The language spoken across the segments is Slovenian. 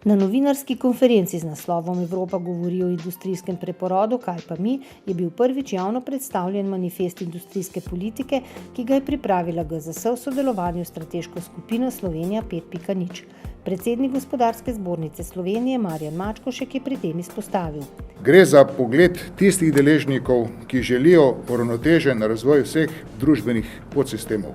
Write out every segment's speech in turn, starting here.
Na novinarski konferenci z naslovom Evropa govori o industrijskem preporodu, kaj pa mi, je bil prvič javno predstavljen manifest industrijske politike, ki ga je pripravila GZS v sodelovanju s strateško skupino Slovenija 5.0. Predsednik Gospodarske zbornice Slovenije Marjan Mačkošek je pri tem izpostavil. Gre za pogled tistih deležnikov, ki želijo uravnotežen razvoj vseh družbenih podsistemov,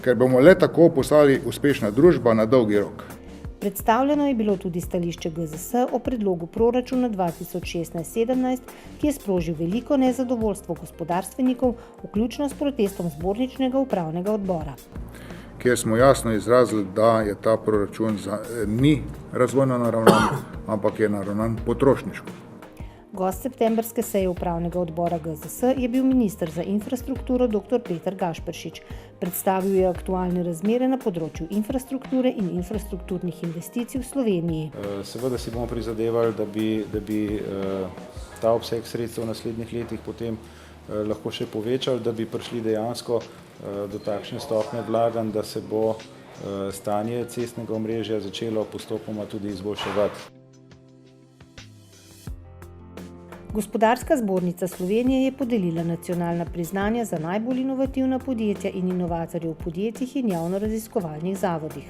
ker bomo le tako postali uspešna družba na dolgi rok. Predstavljeno je bilo tudi stališče GZS o predlogu proračuna 2016-17, ki je sprožil veliko nezadovoljstvo gospodarstvenikov, vključno s protestom zborničnega upravnega odbora. Kjer smo jasno izrazili, da je ta proračun ni razvojno naravnan, ampak je naravnan potrošniško. Gost septembrske seje upravnega odbora GZS je bil minister za infrastrukturo dr. Peter Gašperšič. Predstavil je aktualne razmere na področju infrastrukture in infrastrukturnih investicij v Sloveniji. Seveda si bomo prizadevali, da bi ta obseg sredstev v naslednjih letih potem lahko še povečali, da bi prišli dejansko do takšne stopnje vlaganj, da se bo stanje cestnega omrežja začelo postopoma tudi izboljševati. Gospodarska zbornica Slovenije je podelila nacionalna priznanja za najbolj inovativna podjetja in inovatorje v podjetjih in javno-raziskovalnih zavodih.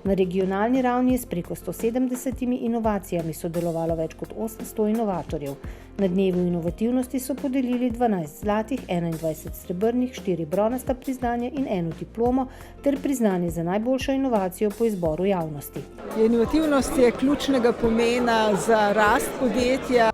Na regionalni ravni je s preko 170 inovacijami sodelovalo več kot 800 inovatorjev. Na dnevu inovativnosti so podelili 12 zlatih, 21 srebrnih, 4 bronasta priznanja in 1 diplomo ter priznanje za najboljšo inovacijo po izboru javnosti. Inovativnost je ključnega pomena za rast podjetja.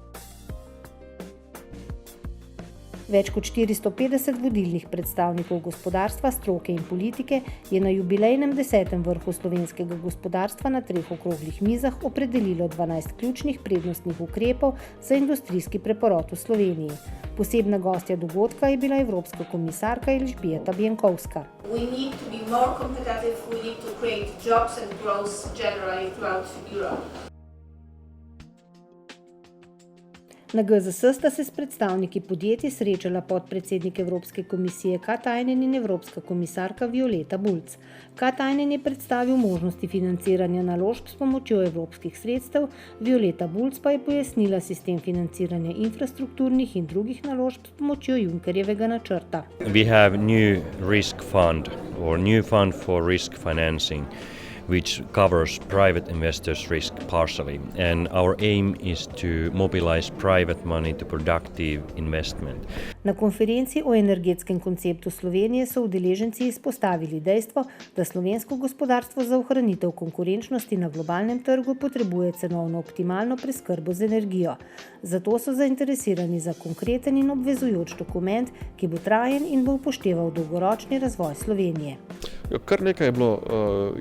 Več kot 450 vodilnih predstavnikov gospodarstva, stroke in politike je na jubilejnem 10. vrhu slovenskega gospodarstva na 3 okroglih mizah opredelilo 12 ključnih prednostnih ukrepov za industrijski preporod v Sloveniji. Posebna gostja dogodka je bila evropska komisarka Elžbieta Bjenkovska. We need to be more competitive, we need to create jobs and growth generally throughout Europe. Na GZS sta se s predstavniki podjetij srečala podpredsednik Evropske komisije Katainen in evropska komisarka Violeta Bulc. Katainen je predstavil možnosti financiranja naložb s pomočjo evropskih sredstev, Violeta Bulc pa je pojasnila sistem financiranja infrastrukturnih in drugih naložb s pomočjo Junckerjevega načrta. We have new risk fund or new fund for risk financing, which covers private investors' risk partially, and our aim is to mobilize private money to productive investment. Na konferenci o energetskem konceptu Slovenije so udeleženci izpostavili dejstvo, da slovensko gospodarstvo za ohranitev konkurenčnosti na globalnem trgu potrebuje cenovno optimalno preskrbo z energijo. Zato so zainteresirani za konkreten in obvezujoč dokument, ki bo trajen in bo upošteval dolgoročni razvoj Slovenije. Kar nekaj je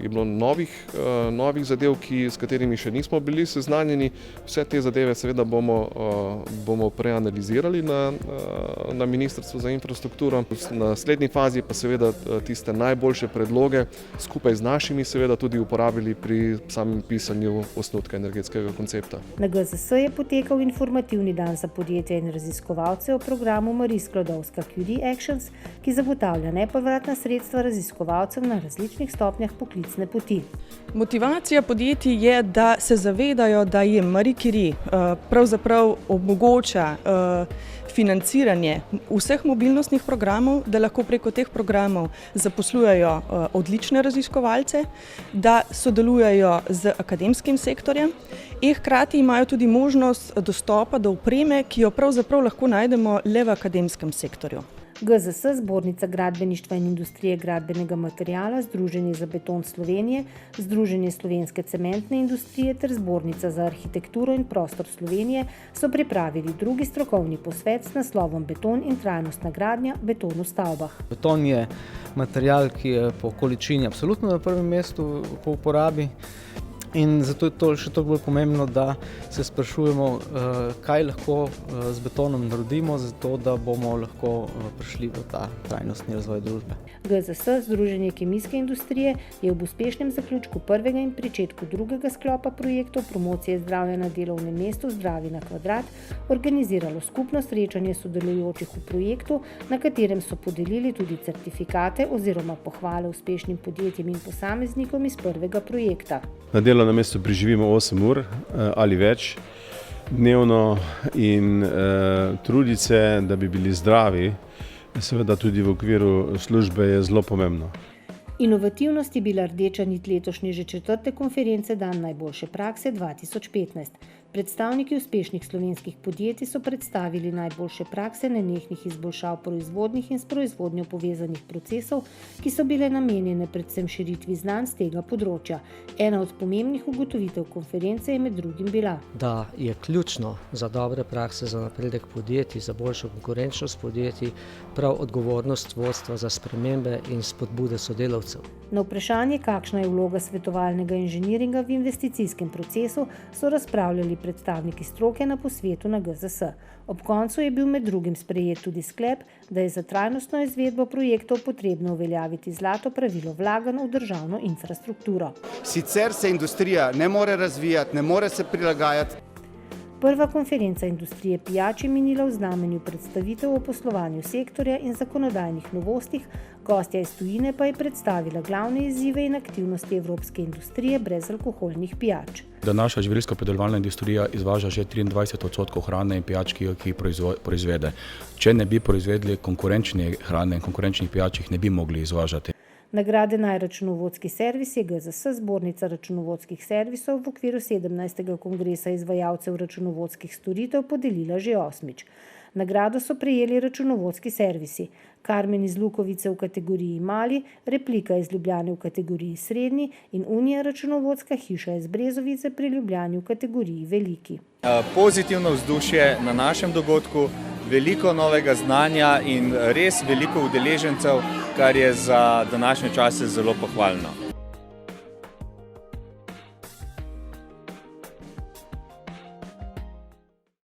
bilo novih zadev, s katerimi še nismo bili seznanjeni. Vse te zadeve seveda bomo preanalizirali na Ministrstvu za infrastrukturo. Na naslednji fazi pa seveda tiste najboljše predloge skupaj z našimi seveda tudi uporabili pri samem pisanju osnutka energetskega koncepta. Na GZS je potekal informativni dan za podjetja in raziskovalce o programu Marie Sklodowska-Curie Actions, ki zagotavlja nepovratna sredstva raziskovalcev na različnih stopnjah poklicne poti. Motivacija podjetij je, da se zavedajo, da jim Marie Curie pravzaprav omogoča financiranje vseh mobilnostnih programov, da lahko preko teh programov zaposlujejo odlične raziskovalce, da sodelujejo z akademskim sektorjem in hkrati imajo tudi možnost dostopa do opreme, ki jo pravzaprav lahko najdemo le v akademskem sektorju. GZS, Zbornica gradbeništva in industrije gradbenega materiala, Združenje za beton Slovenije, Združenje slovenske cementne industrije ter Zbornica za arhitekturo in prostor Slovenije so pripravili drugi strokovni posvet s naslovom Beton in trajnostna gradnja, beton v stavbah. Beton je material, ki je po količini absolutno na prvem mestu po uporabi. In zato je to še toliko bolj pomembno, da se sprašujemo, kaj lahko z betonom naredimo, zato da bomo lahko prišli v ta trajnostni razvoj družbe. GZS, Združenje kemijske industrije, je ob uspešnem zaključku prvega in pričetku drugega sklopa projektov promocije zdravja na delovnem mestu Zdravi na kvadrat organiziralo skupno srečanje sodelujočih v projektu, na katerem so podelili tudi certifikate oziroma pohvale uspešnim podjetjem in posameznikom iz prvega projekta. Na delovnem mestu preživimo 8 ur ali več dnevno in truditi se, da bi bili zdravi, seveda tudi v okviru službe je zelo pomembno. Inovativnost je bila rdeča nit letošnje že 4. konference Dan najboljše prakse 2015. Predstavniki uspešnih slovenskih podjetij so predstavili najboljše prakse nenehnih izboljšav proizvodnih in s proizvodnjo povezanih procesov, ki so bile namenjene predvsem širitvi znanj z tega področja. Ena od pomembnih ugotovitev konference je med drugim bila, da je ključno za dobre prakse, za napredek podjetij, za boljšo konkurenčnost podjetij, prav odgovornost vodstva za spremembe in spodbude sodelavcev. Na vprašanje, kakšna je vloga svetovalnega inženiringa v investicijskem procesu, so razpravljali predstavniki stroke na posvetu na GZS. Ob koncu je bil med drugim sprejet tudi sklep, da je za trajnostno izvedbo projektov potrebno uveljaviti zlato pravilo vlaganj v državno infrastrukturo. Sicer se industrija ne more razvijati, ne more se prilagajati. Prva konferenca industrije pijač je minila v znamenju predstavitev o poslovanju sektorja in zakonodajnih novostih, gostja iz tujine pa je predstavila glavne izzive in aktivnosti evropske industrije brezalkoholnih pijač. Da naša živilsko-predelovalna industrija izvaža že 23% hrane in pijač, ki jih proizvede. Če ne bi proizvedli konkurenčne hrane in konkurenčnih pijač, jih ne bi mogli izvažati. Nagrade Najračunovodski servis je GZS, zbornica računovodskih servisov, v okviru 17. kongresa izvajalcev računovodskih storitev podelila že 8. Nagrado so prejeli računovodski servisi: Karmen iz Lukovice v kategoriji mali, Replika iz Ljubljane v kategoriji srednji in Unija računovodska hiša iz Brezovice pri Ljubljani v kategoriji veliki. Pozitivno vzdušje na našem dogodku, veliko novega znanja in res veliko udeležencev, kar je za današnje čase zelo pohvalno.